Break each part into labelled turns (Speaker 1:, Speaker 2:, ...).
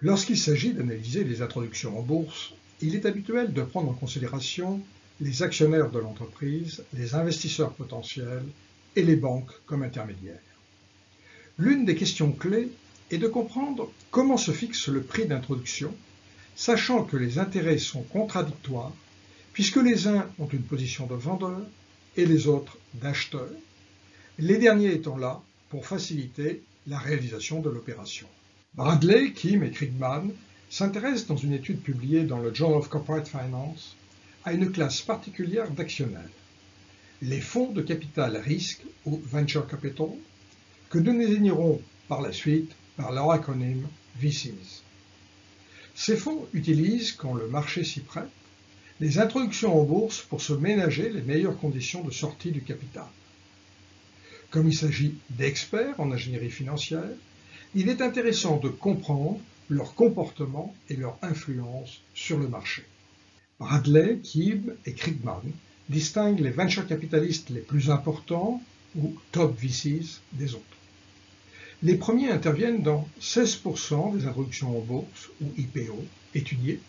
Speaker 1: Lorsqu'il s'agit d'analyser les introductions en bourse, il est habituel de prendre en considération les actionnaires de l'entreprise, les investisseurs potentiels et les banques comme intermédiaires. L'une des questions clés est de comprendre comment se fixe le prix d'introduction, sachant que les intérêts sont contradictoires, puisque les uns ont une position de vendeur et les autres d'acheteurs, les derniers étant là pour faciliter la réalisation de l'opération. Bradley, Kim et Krigman s'intéressent dans une étude publiée dans le Journal of Corporate Finance à une classe particulière d'actionnaires, les fonds de capital risque ou venture capital, que nous désignerons par la suite par leur acronyme VCs. Ces fonds utilisent, quand le marché s'y prête, les introductions en bourse pour se ménager les meilleures conditions de sortie du capital. Comme il s'agit d'experts en ingénierie financière, il est intéressant de comprendre leur comportement et leur influence sur le marché. Bradley, Kim et Krigman distinguent les venture capitalistes les plus importants, ou top VCs, des autres. Les premiers interviennent dans 16% des introductions en bourse, ou IPO, étudiées,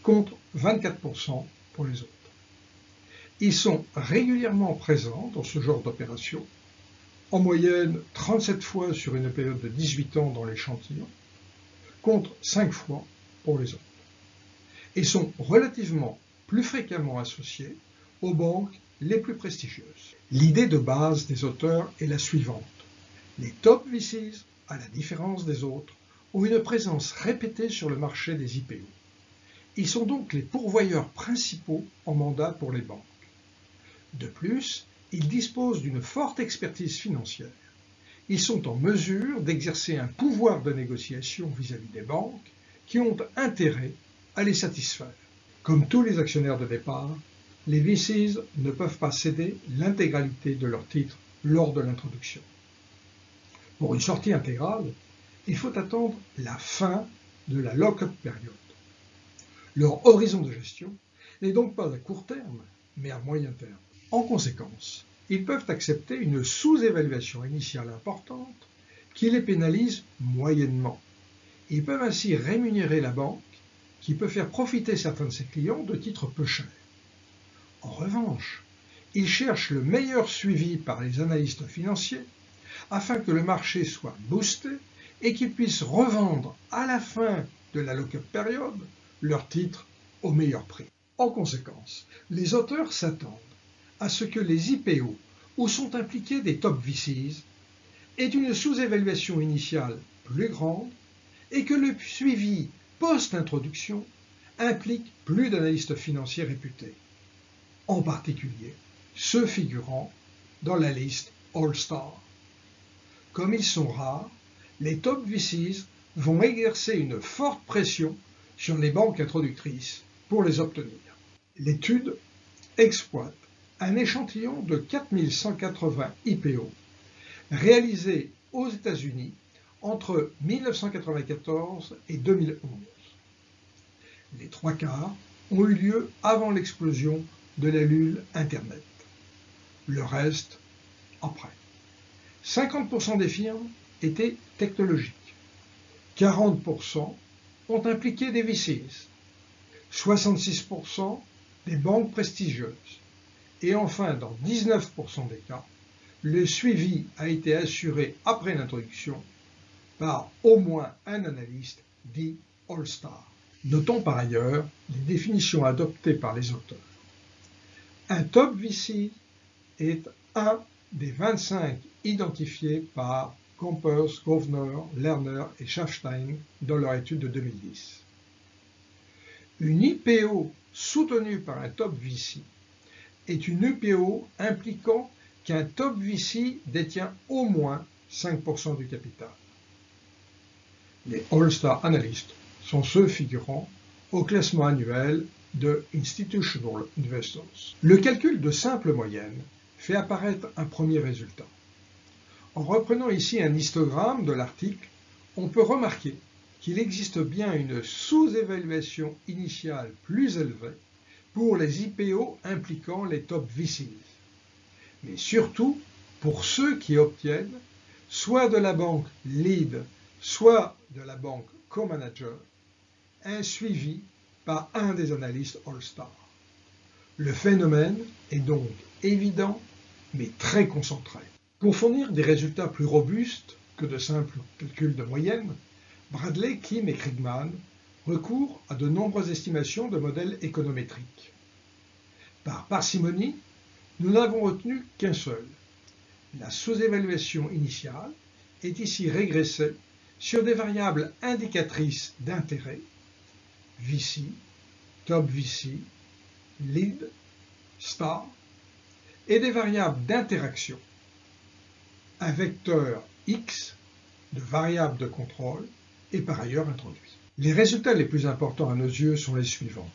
Speaker 1: contre 24% pour les autres. Ils sont régulièrement présents dans ce genre d'opération, en moyenne 37 fois sur une période de 18 ans dans l'échantillon, contre 5 fois pour les autres, et sont relativement plus fréquemment associés aux banques les plus prestigieuses. L'idée de base des auteurs est la suivante. Les top VCs, à la différence des autres, ont une présence répétée sur le marché des IPO. Ils sont donc les pourvoyeurs principaux en mandat pour les banques. De plus, ils disposent d'une forte expertise financière. Ils sont en mesure d'exercer un pouvoir de négociation vis-à-vis des banques qui ont intérêt à les satisfaire. Comme tous les actionnaires de départ, les VCs ne peuvent pas céder l'intégralité de leurs titres lors de l'introduction. Pour une sortie intégrale, il faut attendre la fin de la lock-up période. Leur horizon de gestion n'est donc pas à court terme, mais à moyen terme. En conséquence, ils peuvent accepter une sous-évaluation initiale importante qui les pénalise moyennement. Ils peuvent ainsi rémunérer la banque qui peut faire profiter certains de ses clients de titres peu chers. En revanche, ils cherchent le meilleur suivi par les analystes financiers afin que le marché soit boosté et qu'ils puissent revendre à la fin de la lock-up période leurs titres au meilleur prix. En conséquence, les auteurs s'attendent à ce que les IPO où sont impliqués des top VCs aient une sous-évaluation initiale plus grande et que le suivi post-introduction implique plus d'analystes financiers réputés, en particulier ceux figurant dans la liste All-Star. Comme ils sont rares, les top VCs vont exercer une forte pression sur les banques introductrices pour les obtenir. L'étude exploite un échantillon de 4180 IPO réalisés aux États-Unis entre 1994 et 2011. Les trois quarts ont eu lieu avant l'explosion de la bulle Internet. Le reste, après. 50% des firmes étaient technologiques. 40% ont impliqué des VCs. 66% des banques prestigieuses. Et enfin, dans 19% des cas, le suivi a été assuré après l'introduction par au moins un analyste dit All-Star. Notons par ailleurs les définitions adoptées par les auteurs. Un top VC est un des 25 identifiés par Gompers, Govner, Lerner et Schaffstein dans leur étude de 2010. Une IPO soutenue par un top VC est une IPO impliquant qu'un top VC détient au moins 5% du capital. Les All-Star Analysts sont ceux figurant au classement annuel de Institutional Investors. Le calcul de simple moyenne fait apparaître un premier résultat. En reprenant ici un histogramme de l'article, on peut remarquer qu'il existe bien une sous-évaluation initiale plus élevée pour les IPO impliquant les top VCs, mais surtout pour ceux qui obtiennent soit de la banque lead, soit de la banque co-manager, un suivi par un des analystes All-Star. Le phénomène est donc évident, mais très concentré. Pour fournir des résultats plus robustes que de simples calculs de moyenne, Bradley, Kim et Krigman recourent à de nombreuses estimations de modèles économétriques. Par parcimonie, nous n'avons retenu qu'un seul. La sous-évaluation initiale est ici régressée sur des variables indicatrices d'intérêt, VC, top VC, lead, star, et des variables d'interaction, un vecteur X de variables de contrôle est par ailleurs introduit. Les résultats les plus importants à nos yeux sont les suivants.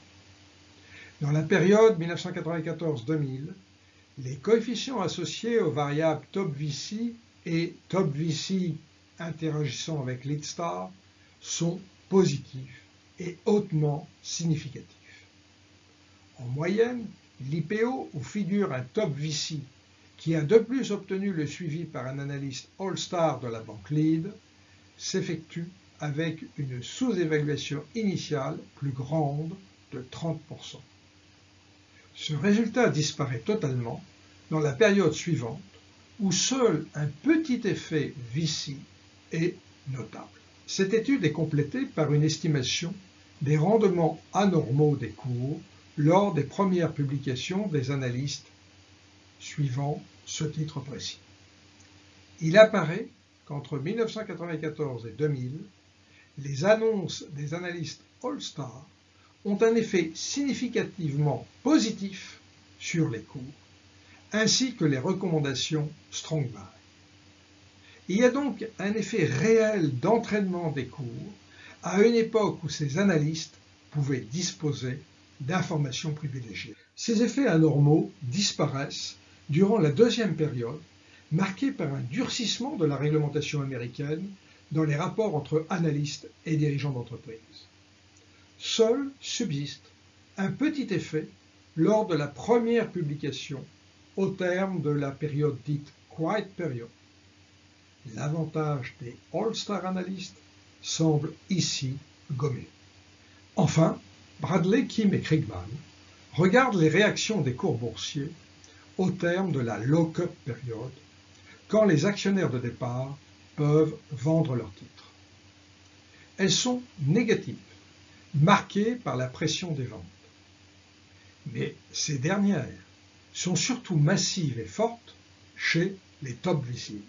Speaker 1: Dans la période 1994-2000, les coefficients associés aux variables top VC et top VC interagissant avec lead star sont positifs et hautement significatifs. En moyenne, l'IPO, où figure un top VC qui a de plus obtenu le suivi par un analyste All-Star de la banque Lead, s'effectue avec une sous-évaluation initiale plus grande de 30%. Ce résultat disparaît totalement dans la période suivante, où seul un petit effet VC est notable. Cette étude est complétée par une estimation des rendements anormaux des cours lors des premières publications des analystes suivant ce titre précis. Il apparaît qu'entre 1994 et 2000, les annonces des analystes All-Star ont un effet significativement positif sur les cours, ainsi que les recommandations Strong Buy. Il y a donc un effet réel d'entraînement des cours à une époque où ces analystes pouvaient disposer d'informations privilégiées. Ces effets anormaux disparaissent durant la deuxième période, marquée par un durcissement de la réglementation américaine dans les rapports entre analystes et dirigeants d'entreprise. Seul subsiste un petit effet lors de la première publication au terme de la période dite Quiet Period. L'avantage des All-Star analystes semble ici gommé. Enfin, Bradley, Kim et Krigman regardent les réactions des cours boursiers au terme de la lock-up période, quand les actionnaires de départ peuvent vendre leurs titres. Elles sont négatives, marquées par la pression des ventes. Mais ces dernières sont surtout massives et fortes chez les top VCs.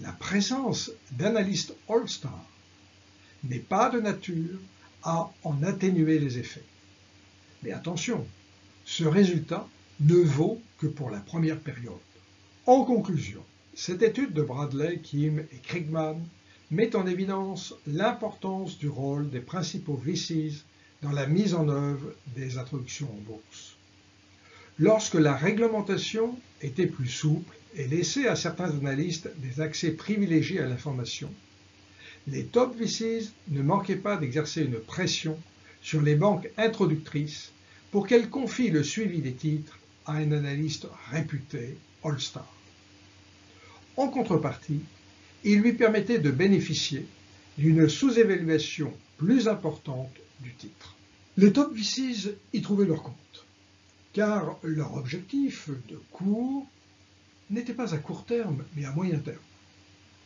Speaker 1: La présence d'analystes All-Star n'est pas de nature à en atténuer les effets. Mais attention, ce résultat ne vaut que pour la première période. En conclusion, cette étude de Bradley, Kim et Krigman met en évidence l'importance du rôle des principaux VCs dans la mise en œuvre des introductions en bourse. Lorsque la réglementation était plus souple et laissait à certains analystes des accès privilégiés à l'information, les top VCs ne manquaient pas d'exercer une pression sur les banques introductrices pour qu'elles confient le suivi des titres à un analyste réputé All-Star. En contrepartie, il lui permettait de bénéficier d'une sous-évaluation plus importante du titre. Les top VCs y trouvaient leur compte, car leur objectif de cours n'était pas à court terme, mais à moyen terme,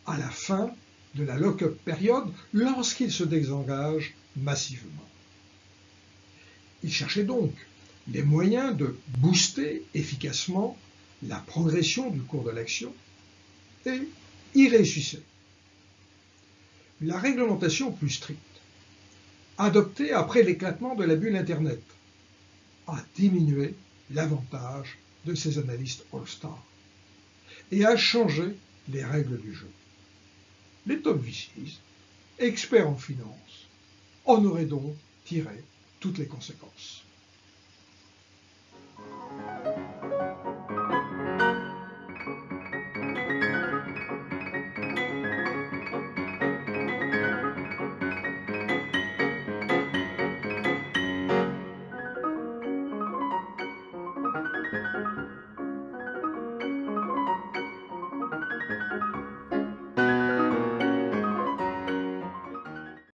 Speaker 1: à la fin de la lock-up période, lorsqu'ils se désengagent massivement. Ils cherchaient donc les moyens de booster efficacement la progression du cours de l'action et y réussissaient. La réglementation plus stricte, adoptée après l'éclatement de la bulle Internet, a diminué l'avantage de ces analystes All-Star et a changé les règles du jeu. Les top VCs, experts en finance, en auraient donc tiré toutes les conséquences.